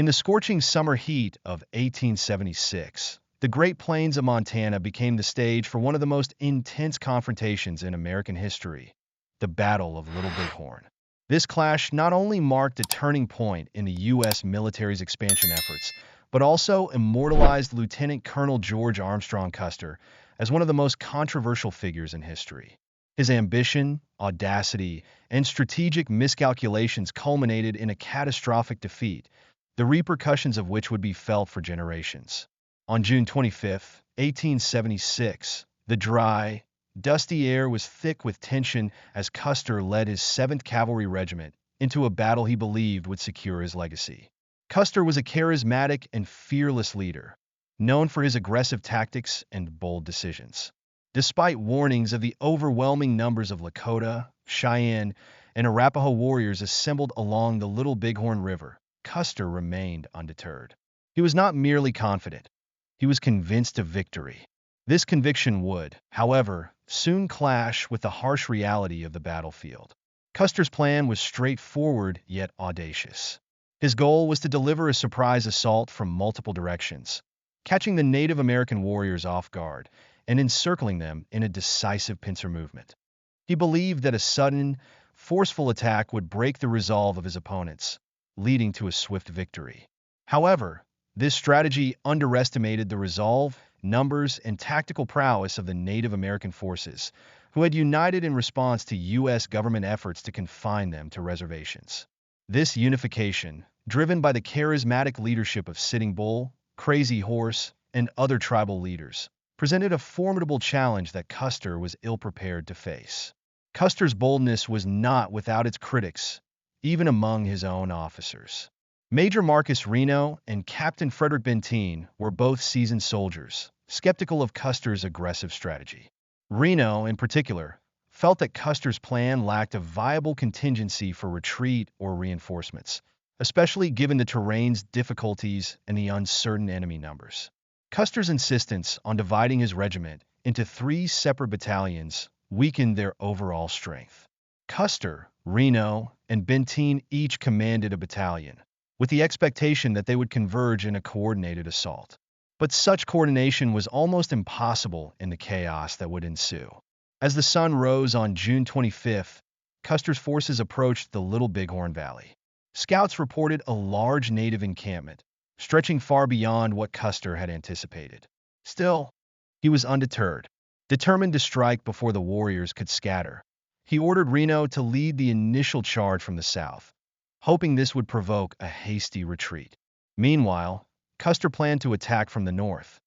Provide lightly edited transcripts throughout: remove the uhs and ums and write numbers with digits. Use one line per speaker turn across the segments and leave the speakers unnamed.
In the scorching summer heat of 1876, the Great Plains of Montana became the stage for one of the most intense confrontations in American history, the Battle of Little Bighorn. This clash not only marked a turning point in the U.S. military's expansion efforts, but also immortalized Lieutenant Colonel George Armstrong Custer as one of the most controversial figures in history. His ambition, audacity, and strategic miscalculations culminated in a catastrophic defeat, the repercussions of which would be felt for generations. On June 25, 1876, the dry, dusty air was thick with tension as Custer led his 7th Cavalry Regiment into a battle he believed would secure his legacy. Custer was a charismatic and fearless leader, known for his aggressive tactics and bold decisions. Despite warnings of the overwhelming numbers of Lakota, Cheyenne, and Arapaho warriors assembled along the Little Bighorn River, Custer remained undeterred. He was not merely confident, he was convinced of victory. This conviction would, however, soon clash with the harsh reality of the battlefield. Custer's plan was straightforward yet audacious. His goal was to deliver a surprise assault from multiple directions, catching the Native American warriors off guard and encircling them in a decisive pincer movement. He believed that a sudden, forceful attack would break the resolve of his opponents, leading to a swift victory. However, this strategy underestimated the resolve, numbers, and tactical prowess of the Native American forces, who had united in response to U.S. government efforts to confine them to reservations. This unification, driven by the charismatic leadership of Sitting Bull, Crazy Horse, and other tribal leaders, presented a formidable challenge that Custer was ill-prepared to face. Custer's boldness was not without its critics, even among his own officers. Major Marcus Reno and Captain Frederick Benteen were both seasoned soldiers, skeptical of Custer's aggressive strategy. Reno, in particular, felt that Custer's plan lacked a viable contingency for retreat or reinforcements, especially given the terrain's difficulties and the uncertain enemy numbers. Custer's insistence on dividing his regiment into 3 separate battalions weakened their overall strength. Custer, Reno, and Benteen each commanded a battalion, with the expectation that they would converge in a coordinated assault. But such coordination was almost impossible in the chaos that would ensue. As the sun rose on June 25th, Custer's forces approached the Little Bighorn Valley. Scouts reported a large native encampment, stretching far beyond what Custer had anticipated. Still, he was undeterred, determined to strike before the warriors could scatter. He ordered Reno to lead the initial charge from the south, hoping this would provoke a hasty retreat. Meanwhile, Custer planned to attack from the north,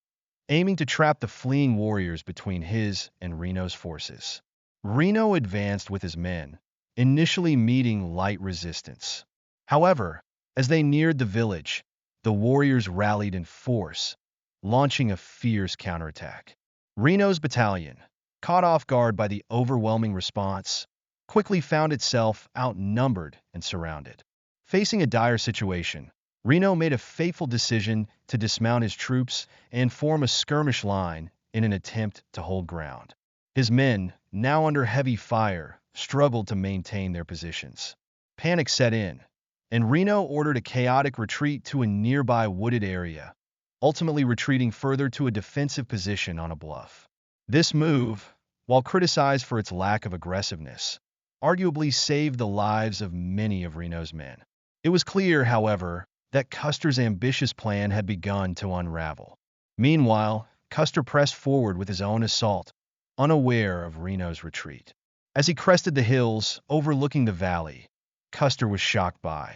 aiming to trap the fleeing warriors between his and Reno's forces. Reno advanced with his men, initially meeting light resistance. However, as they neared the village, the warriors rallied in force, launching a fierce counterattack. Reno's battalion, caught off guard by the overwhelming response, quickly found itself outnumbered and surrounded. Facing a dire situation, Reno made a fateful decision to dismount his troops and form a skirmish line in an attempt to hold ground. His men, now under heavy fire, struggled to maintain their positions. Panic set in, and Reno ordered a chaotic retreat to a nearby wooded area, ultimately retreating further to a defensive position on a bluff. This move, while criticized for its lack of aggressiveness, arguably saved the lives of many of Reno's men. It was clear, however, that Custer's ambitious plan had begun to unravel. Meanwhile, Custer pressed forward with his own assault, unaware of Reno's retreat. As he crested the hills overlooking the valley, Custer was shocked by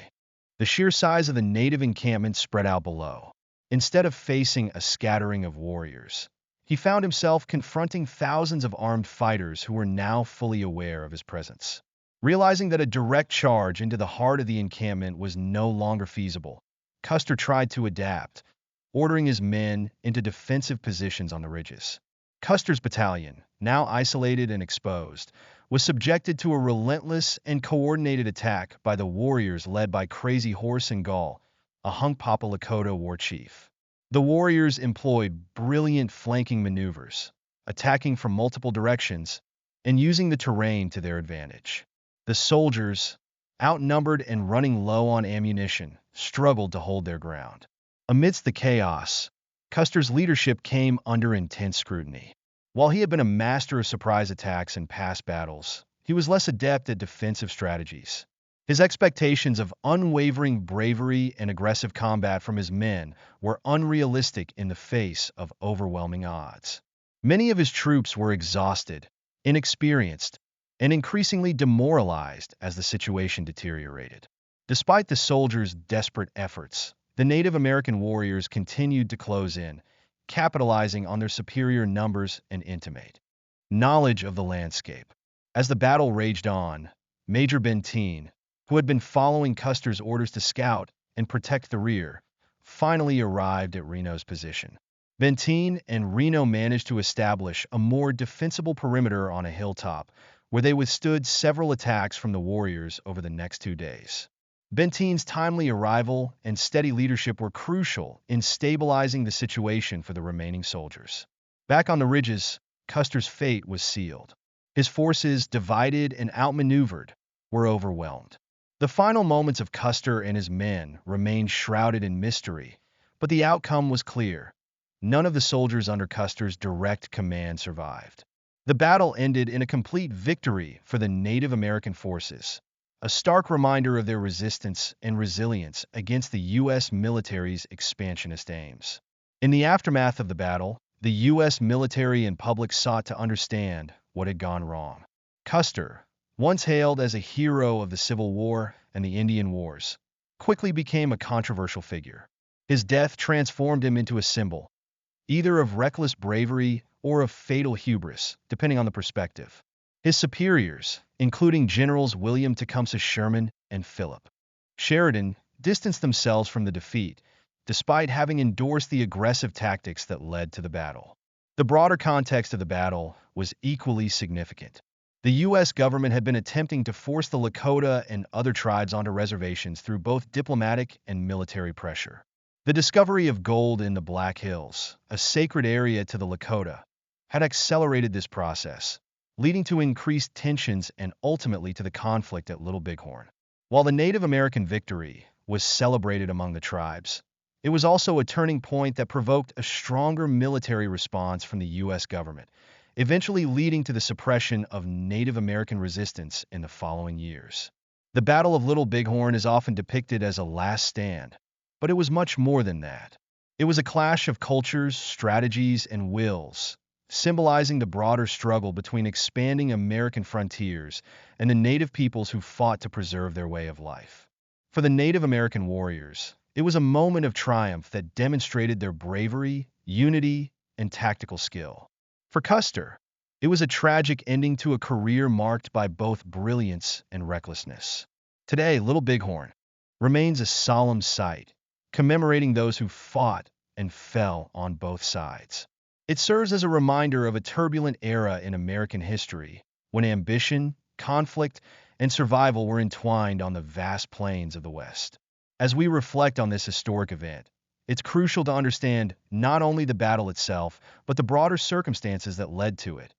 the sheer size of the native encampment spread out below. Instead of facing a scattering of warriors, he found himself confronting thousands of armed fighters who were now fully aware of his presence. Realizing that a direct charge into the heart of the encampment was no longer feasible, Custer tried to adapt, ordering his men into defensive positions on the ridges. Custer's battalion, now isolated and exposed, was subjected to a relentless and coordinated attack by the warriors led by Crazy Horse and Gall, a Hunkpapa Lakota war chief. The warriors employed brilliant flanking maneuvers, attacking from multiple directions and using the terrain to their advantage. The soldiers, outnumbered and running low on ammunition, struggled to hold their ground. Amidst the chaos, Custer's leadership came under intense scrutiny. While he had been a master of surprise attacks in past battles, he was less adept at defensive strategies. His expectations of unwavering bravery and aggressive combat from his men were unrealistic in the face of overwhelming odds. Many of his troops were exhausted, inexperienced, and increasingly demoralized as the situation deteriorated. Despite the soldiers' desperate efforts, the Native American warriors continued to close in, capitalizing on their superior numbers and intimate knowledge of the landscape. As the battle raged on, Major Benteen, who had been following Custer's orders to scout and protect the rear, finally arrived at Reno's position. Benteen and Reno managed to establish a more defensible perimeter on a hilltop, where they withstood several attacks from the warriors over the next 2 days. Benteen's timely arrival and steady leadership were crucial in stabilizing the situation for the remaining soldiers. Back on the ridges, Custer's fate was sealed. His forces, divided and outmaneuvered, were overwhelmed. The final moments of Custer and his men remained shrouded in mystery, but the outcome was clear. None of the soldiers under Custer's direct command survived. The battle ended in a complete victory for the Native American forces, a stark reminder of their resistance and resilience against the U.S. military's expansionist aims. In the aftermath of the battle, the U.S. military and public sought to understand what had gone wrong. Custer, once hailed as a hero of the Civil War and the Indian Wars, quickly became a controversial figure. His death transformed him into a symbol, either of reckless bravery or of fatal hubris, depending on the perspective. His superiors, including Generals William Tecumseh Sherman and Philip Sheridan, distanced themselves from the defeat, despite having endorsed the aggressive tactics that led to the battle. The broader context of the battle was equally significant. The U.S. government had been attempting to force the Lakota and other tribes onto reservations through both diplomatic and military pressure. The discovery of gold in the Black Hills, a sacred area to the Lakota, had accelerated this process, leading to increased tensions and ultimately to the conflict at Little Bighorn. While the Native American victory was celebrated among the tribes, it was also a turning point that provoked a stronger military response from the U.S. government, eventually leading to the suppression of Native American resistance in the following years. The Battle of Little Bighorn is often depicted as a last stand, but it was much more than that. It was a clash of cultures, strategies, and wills, symbolizing the broader struggle between expanding American frontiers and the native peoples who fought to preserve their way of life. For the Native American warriors, it was a moment of triumph that demonstrated their bravery, unity, and tactical skill. For Custer, it was a tragic ending to a career marked by both brilliance and recklessness. Today, Little Bighorn remains a solemn sight, commemorating those who fought and fell on both sides. It serves as a reminder of a turbulent era in American history, when ambition, conflict, and survival were entwined on the vast plains of the West. As we reflect on this historic event, it's crucial to understand not only the battle itself, but the broader circumstances that led to it.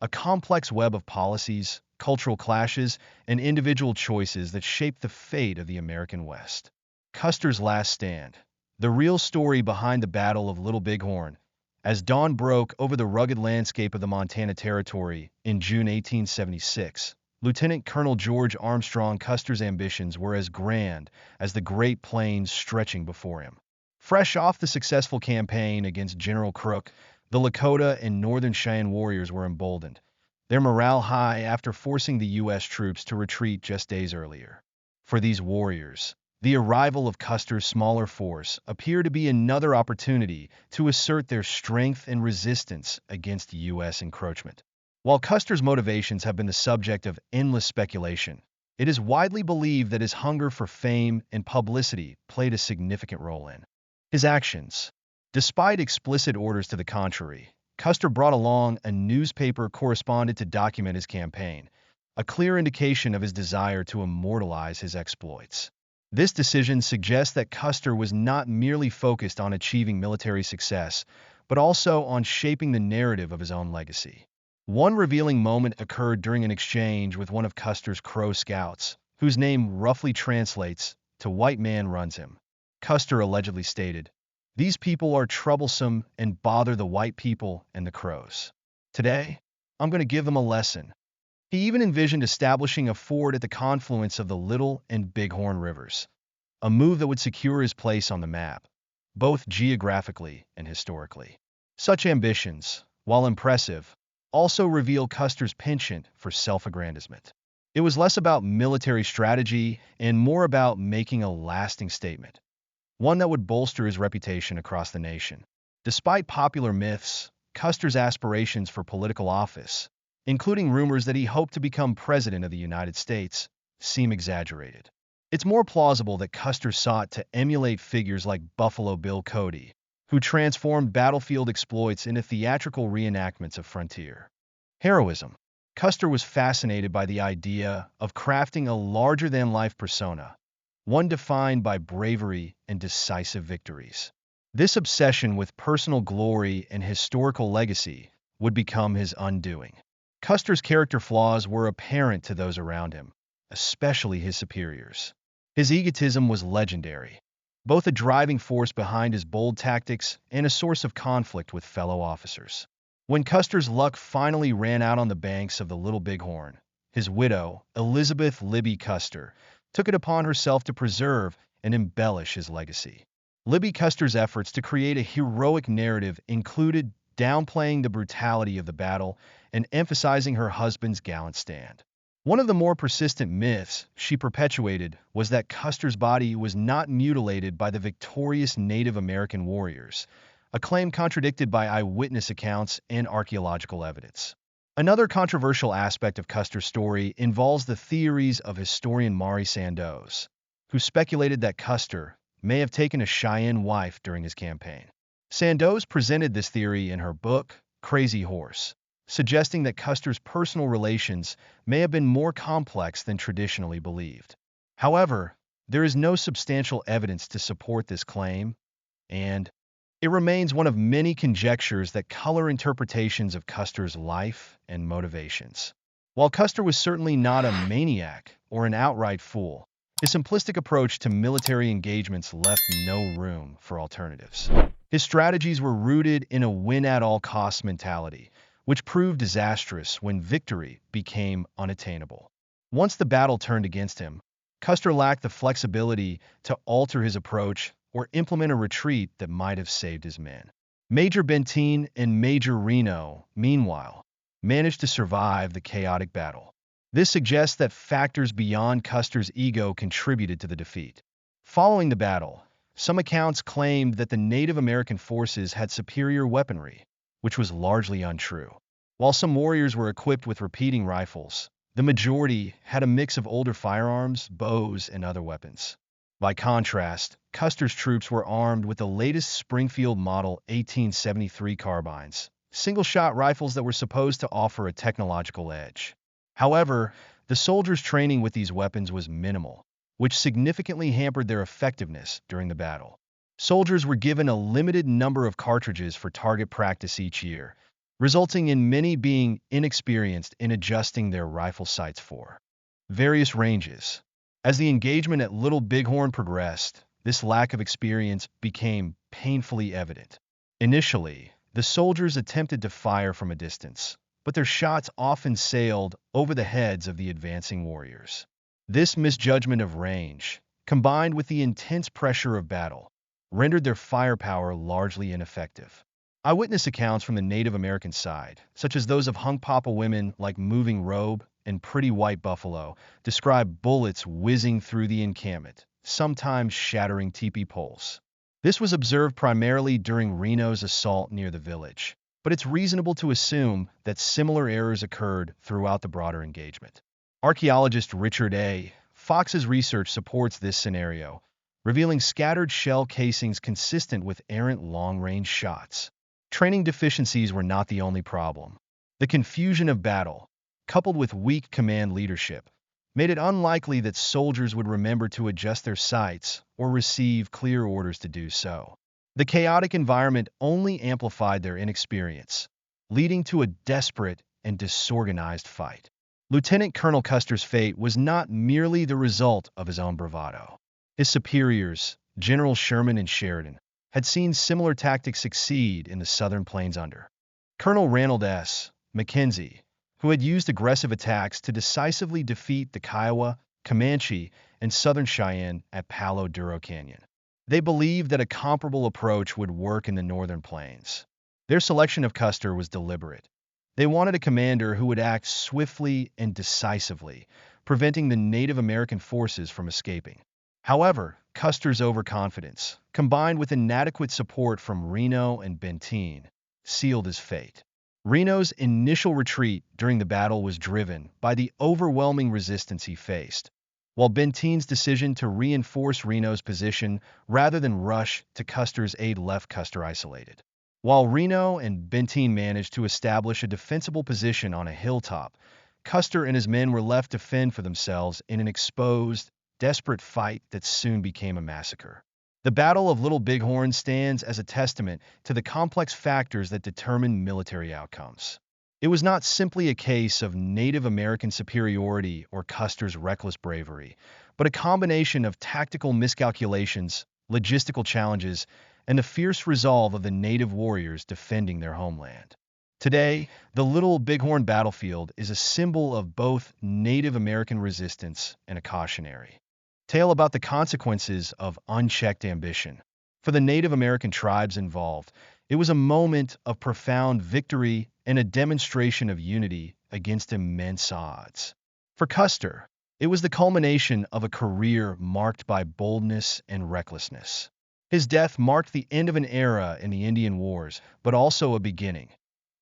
A complex web of policies, cultural clashes, and individual choices that shaped the fate of the American West. Custer's last stand, the real story behind the Battle of Little Bighorn, as dawn broke over the rugged landscape of the Montana Territory in June 1876. Lieutenant Colonel George Armstrong Custer's ambitions were as grand as the Great Plains stretching before him. Fresh off the successful campaign against General Crook, the Lakota and Northern Cheyenne warriors were emboldened, their morale high after forcing the U.S. troops to retreat just days earlier. For these warriors, the arrival of Custer's smaller force appeared to be another opportunity to assert their strength and resistance against U.S. encroachment. While Custer's motivations have been the subject of endless speculation, it is widely believed that his hunger for fame and publicity played a significant role in his actions. Despite explicit orders to the contrary, Custer brought along a newspaper correspondent to document his campaign, a clear indication of his desire to immortalize his exploits. This decision suggests that Custer was not merely focused on achieving military success, but also on shaping the narrative of his own legacy. One revealing moment occurred during an exchange with one of Custer's Crow scouts, whose name roughly translates to white man runs him. Custer allegedly stated, "These people are troublesome and bother the white people and the Crows. Today, I'm going to give them a lesson." He even envisioned establishing a fort at the confluence of the Little and Bighorn rivers, a move that would secure his place on the map, both geographically and historically. Such ambitions, while impressive, also reveal Custer's penchant for self-aggrandizement. It was less about military strategy and more about making a lasting statement, one that would bolster his reputation across the nation. Despite popular myths, Custer's aspirations for political office, including rumors that he hoped to become president of the United States, seem exaggerated. It's more plausible that Custer sought to emulate figures like Buffalo Bill Cody, who transformed battlefield exploits into theatrical reenactments of frontier heroism. Custer was fascinated by the idea of crafting a larger-than-life persona, one defined by bravery and decisive victories. This obsession with personal glory and historical legacy would become his undoing. Custer's character flaws were apparent to those around him, especially his superiors. His egotism was legendary, both a driving force behind his bold tactics and a source of conflict with fellow officers. When Custer's luck finally ran out on the banks of the Little Bighorn, his widow, Elizabeth Libby Custer, took it upon herself to preserve and embellish his legacy. Libby Custer's efforts to create a heroic narrative included downplaying the brutality of the battle and emphasizing her husband's gallant stand. One of the more persistent myths she perpetuated was that Custer's body was not mutilated by the victorious Native American warriors, a claim contradicted by eyewitness accounts and archaeological evidence. Another controversial aspect of Custer's story involves the theories of historian Maury Sandoz, who speculated that Custer may have taken a Cheyenne wife during his campaign. Sandoz presented this theory in her book, Crazy Horse, suggesting that Custer's personal relations may have been more complex than traditionally believed. However, there is no substantial evidence to support this claim, and it remains one of many conjectures that color interpretations of Custer's life and motivations. While Custer was certainly not a maniac or an outright fool, his simplistic approach to military engagements left no room for alternatives. His strategies were rooted in a win-at-all-costs mentality, which proved disastrous when victory became unattainable. Once the battle turned against him, Custer lacked the flexibility to alter his approach or implement a retreat that might have saved his men. Major Benteen and Major Reno, meanwhile, managed to survive the chaotic battle. This suggests that factors beyond Custer's ego contributed to the defeat. Following the battle, some accounts claimed that the Native American forces had superior weaponry, which was largely untrue. While some warriors were equipped with repeating rifles, the majority had a mix of older firearms, bows, and other weapons. By contrast, Custer's troops were armed with the latest Springfield Model 1873 carbines, single-shot rifles that were supposed to offer a technological edge. However, the soldiers' training with these weapons was minimal, which significantly hampered their effectiveness during the battle. Soldiers were given a limited number of cartridges for target practice each year, resulting in many being inexperienced in adjusting their rifle sights for various ranges. As the engagement at Little Bighorn progressed, this lack of experience became painfully evident. Initially, the soldiers attempted to fire from a distance, but their shots often sailed over the heads of the advancing warriors. This misjudgment of range, combined with the intense pressure of battle, rendered their firepower largely ineffective. Eyewitness accounts from the Native American side, such as those of Hunkpapa women like Moving Robe and Pretty White Buffalo, describe bullets whizzing through the encampment, sometimes shattering teepee poles. This was observed primarily during Reno's assault near the village, but it's reasonable to assume that similar errors occurred throughout the broader engagement. Archaeologist Richard A. Fox's research supports this scenario, revealing scattered shell casings consistent with errant long-range shots. Training deficiencies were not the only problem. The confusion of battle, coupled with weak command leadership, made it unlikely that soldiers would remember to adjust their sights or receive clear orders to do so. The chaotic environment only amplified their inexperience, leading to a desperate and disorganized fight. Lieutenant Colonel Custer's fate was not merely the result of his own bravado. His superiors, Generals Sherman and Sheridan, had seen similar tactics succeed in the Southern Plains under Colonel Ranald S. Mackenzie, who had used aggressive attacks to decisively defeat the Kiowa, Comanche, and Southern Cheyenne at Palo Duro Canyon. They believed that a comparable approach would work in the Northern Plains. Their selection of Custer was deliberate. They wanted a commander who would act swiftly and decisively, preventing the Native American forces from escaping. However, Custer's overconfidence, combined with inadequate support from Reno and Benteen, sealed his fate. Reno's initial retreat during the battle was driven by the overwhelming resistance he faced, while Benteen's decision to reinforce Reno's position rather than rush to Custer's aid left Custer isolated. While Reno and Benteen managed to establish a defensible position on a hilltop, Custer and his men were left to fend for themselves in an exposed, desperate fight that soon became a massacre. The Battle of Little Bighorn stands as a testament to the complex factors that determine military outcomes. It was not simply a case of Native American superiority or Custer's reckless bravery, but a combination of tactical miscalculations, logistical challenges, and the fierce resolve of the Native warriors defending their homeland. Today, the Little Bighorn battlefield is a symbol of both Native American resistance and a cautionary tale about the consequences of unchecked ambition. For the Native American tribes involved, it was a moment of profound victory and a demonstration of unity against immense odds. For Custer, it was the culmination of a career marked by boldness and recklessness. His death marked the end of an era in the Indian Wars, but also a beginning,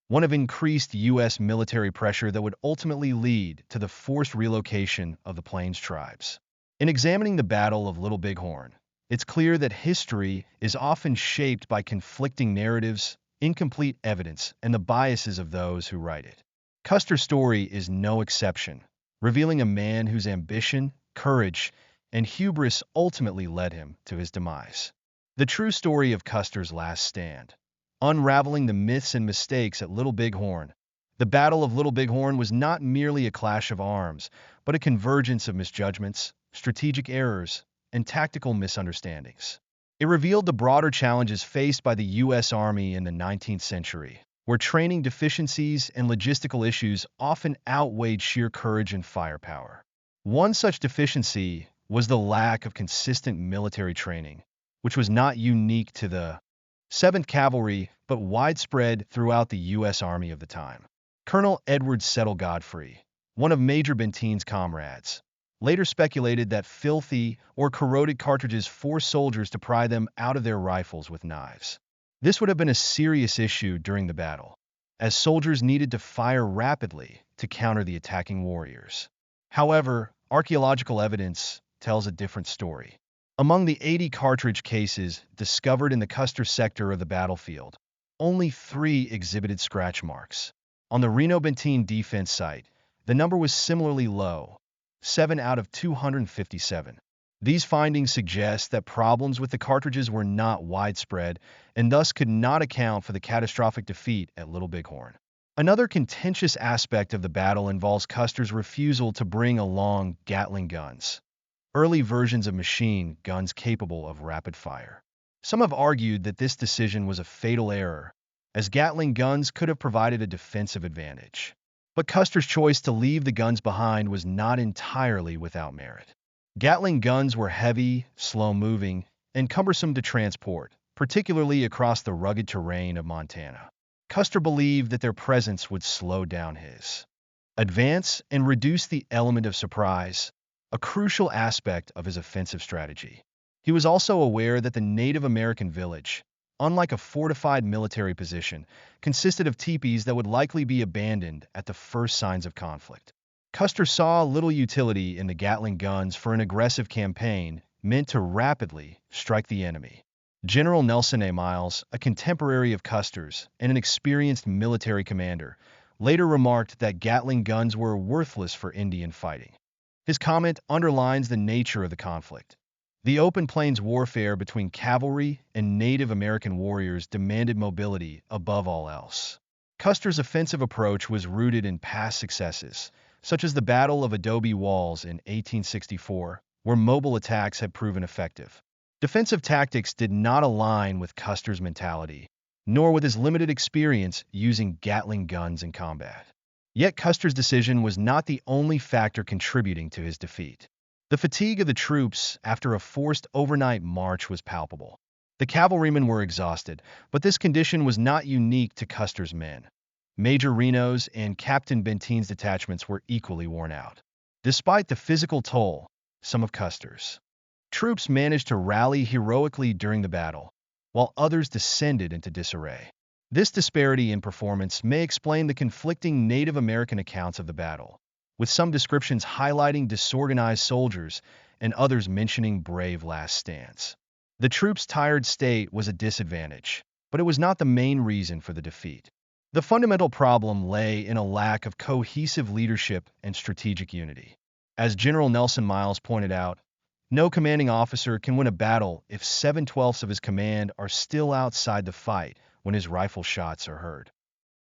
one of increased U.S. military pressure that would ultimately lead to the forced relocation of the Plains tribes. In examining the Battle of Little Bighorn, it's clear that history is often shaped by conflicting narratives, incomplete evidence, and the biases of those who write it. Custer's story is no exception, revealing a man whose ambition, courage, and hubris ultimately led him to his demise. The true story of Custer's last stand. Unraveling the myths and mistakes at Little Bighorn. The Battle of Little Bighorn was not merely a clash of arms, but a convergence of misjudgments, strategic errors, and tactical misunderstandings. It revealed the broader challenges faced by the U.S. Army in the 19th century, where training deficiencies and logistical issues often outweighed sheer courage and firepower. One such deficiency was the lack of consistent military training, which was not unique to the 7th Cavalry, but widespread throughout the U.S. Army of the time. Colonel Edward Settle Godfrey, one of Major Benteen's comrades, later speculated that filthy or corroded cartridges forced soldiers to pry them out of their rifles with knives. This would have been a serious issue during the battle, as soldiers needed to fire rapidly to counter the attacking warriors. However, archaeological evidence tells a different story. Among the 80 cartridge cases discovered in the Custer sector of the battlefield, only 3 exhibited scratch marks. On the Reno-Benteen defense site, the number was similarly low, 7 out of 257. These findings suggest that problems with the cartridges were not widespread and thus could not account for the catastrophic defeat at Little Bighorn. Another contentious aspect of the battle involves Custer's refusal to bring along Gatling guns, early versions of machine guns capable of rapid fire. Some have argued that this decision was a fatal error, as Gatling guns could have provided a defensive advantage. But Custer's choice to leave the guns behind was not entirely without merit. Gatling guns were heavy, slow-moving, and cumbersome to transport, particularly across the rugged terrain of Montana. Custer believed that their presence would slow down his advance and reduce the element of surprise, a crucial aspect of his offensive strategy. He was also aware that the Native American village, unlike a fortified military position, consisted of teepees that would likely be abandoned at the first signs of conflict. Custer saw little utility in the Gatling guns for an aggressive campaign meant to rapidly strike the enemy. General Nelson A. Miles, a contemporary of Custer's and an experienced military commander, later remarked that Gatling guns were worthless for Indian fighting. His comment underlines the nature of the conflict. The open plains warfare between cavalry and Native American warriors demanded mobility above all else. Custer's offensive approach was rooted in past successes, such as the Battle of Adobe Walls in 1864, where mobile attacks had proven effective. Defensive tactics did not align with Custer's mentality, nor with his limited experience using Gatling guns in combat. Yet Custer's decision was not the only factor contributing to his defeat. The fatigue of the troops after a forced overnight march was palpable. The cavalrymen were exhausted, but this condition was not unique to Custer's men. Major Reno's and Captain Bentine's detachments were equally worn out. Despite the physical toll, some of Custer's troops managed to rally heroically during the battle, while others descended into disarray. This disparity in performance may explain the conflicting Native American accounts of the battle, with some descriptions highlighting disorganized soldiers and others mentioning brave last stands. The troops' tired state was a disadvantage, but it was not the main reason for the defeat. The fundamental problem lay in a lack of cohesive leadership and strategic unity. As General Nelson Miles pointed out, no commanding officer can win a battle if 7/12 of his command are still outside the fight when his rifle shots are heard.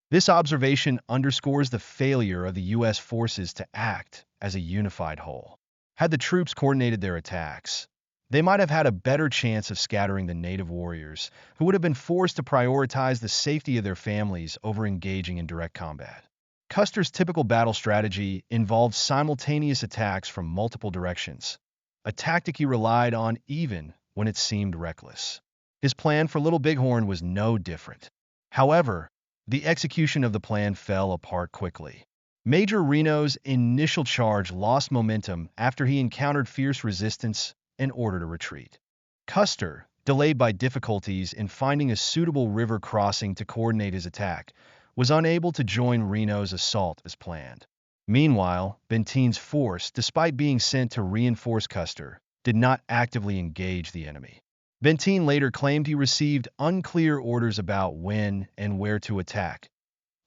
This observation underscores the failure of the U.S. forces to act as a unified whole. Had the troops coordinated their attacks, they might have had a better chance of scattering the native warriors, who would have been forced to prioritize the safety of their families over engaging in direct combat. Custer's typical battle strategy involved simultaneous attacks from multiple directions, a tactic he relied on even when it seemed reckless. His plan for Little Bighorn was no different. However, the execution of the plan fell apart quickly. Major Reno's initial charge lost momentum after he encountered fierce resistance and ordered a retreat. Custer, delayed by difficulties in finding a suitable river crossing to coordinate his attack, was unable to join Reno's assault as planned. Meanwhile, Bentine's force, despite being sent to reinforce Custer, did not actively engage the enemy. Bentine later claimed he received unclear orders about when and where to attack,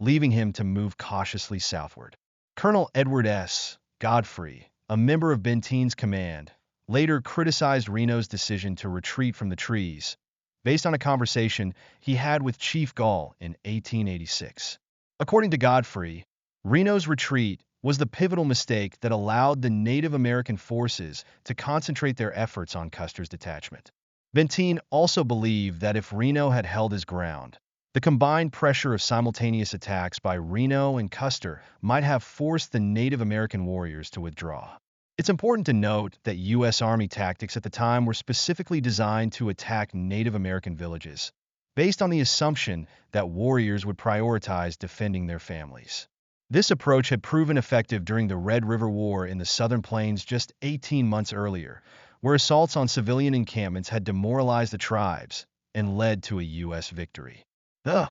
leaving him to move cautiously southward. Colonel Edward S. Godfrey, a member of Bentine's command, later criticized Reno's decision to retreat from the trees, based on a conversation he had with Chief Gall in 1886. According to Godfrey, Reno's retreat was the pivotal mistake that allowed the Native American forces to concentrate their efforts on Custer's detachment. Bentine also believed that if Reno had held his ground, the combined pressure of simultaneous attacks by Reno and Custer might have forced the Native American warriors to withdraw. It's important to note that U.S. Army tactics at the time were specifically designed to attack Native American villages, based on the assumption that warriors would prioritize defending their families. This approach had proven effective during the Red River War in the Southern Plains just 18 months earlier, where assaults on civilian encampments had demoralized the tribes and led to a U.S. victory. The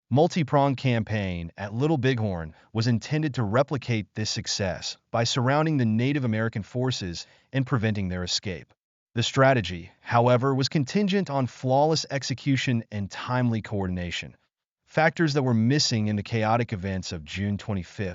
multi-pronged campaign at Little Bighorn was intended to replicate this success by surrounding the Native American forces and preventing their escape. The strategy, however, was contingent on flawless execution and timely coordination, factors that were missing in the chaotic events of June 25,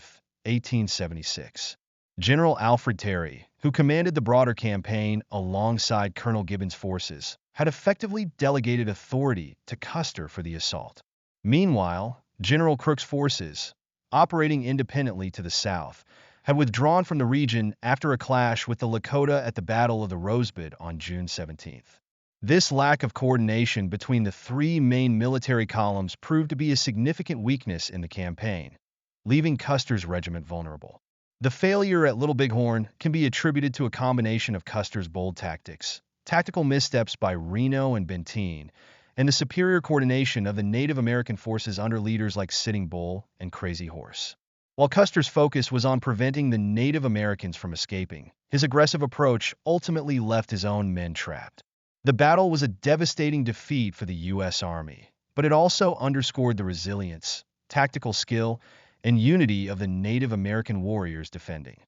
1876. General Alfred Terry, who commanded the broader campaign alongside Colonel Gibbon's forces, had effectively delegated authority to Custer for the assault. Meanwhile, General Crook's forces, operating independently to the south, had withdrawn from the region after a clash with the Lakota at the Battle of the Rosebud on June 17th. This lack of coordination between the three main military columns proved to be a significant weakness in the campaign, leaving Custer's regiment vulnerable. The failure at Little Bighorn can be attributed to a combination of Custer's bold tactics, tactical missteps by Reno and Bentine, and the superior coordination of the Native American forces under leaders like Sitting Bull and Crazy Horse. While Custer's focus was on preventing the Native Americans from escaping, his aggressive approach ultimately left his own men trapped. The battle was a devastating defeat for the U.S. Army, but it also underscored the resilience, tactical skill, and unity of the Native American warriors defending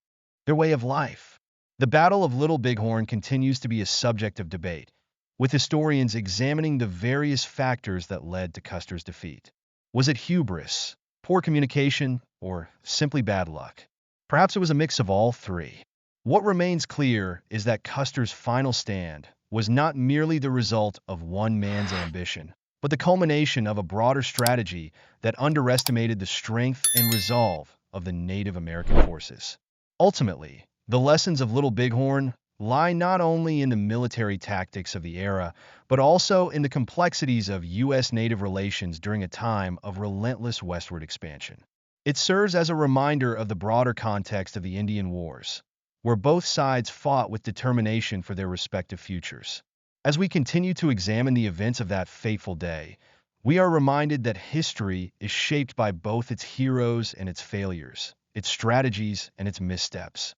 their way of life. The Battle of Little Bighorn continues to be a subject of debate, with historians examining the various factors that led to Custer's defeat. Was it hubris, poor communication, or simply bad luck? Perhaps it was a mix of all three. What remains clear is that Custer's final stand was not merely the result of one man's ambition, but the culmination of a broader strategy that underestimated the strength and resolve of the Native American forces. Ultimately, the lessons of Little Bighorn lie not only in the military tactics of the era, but also in the complexities of U.S. Native relations during a time of relentless westward expansion. It serves as a reminder of the broader context of the Indian Wars, where both sides fought with determination for their respective futures. As we continue to examine the events of that fateful day, we are reminded that history is shaped by both its heroes and its failures, its strategies and its missteps.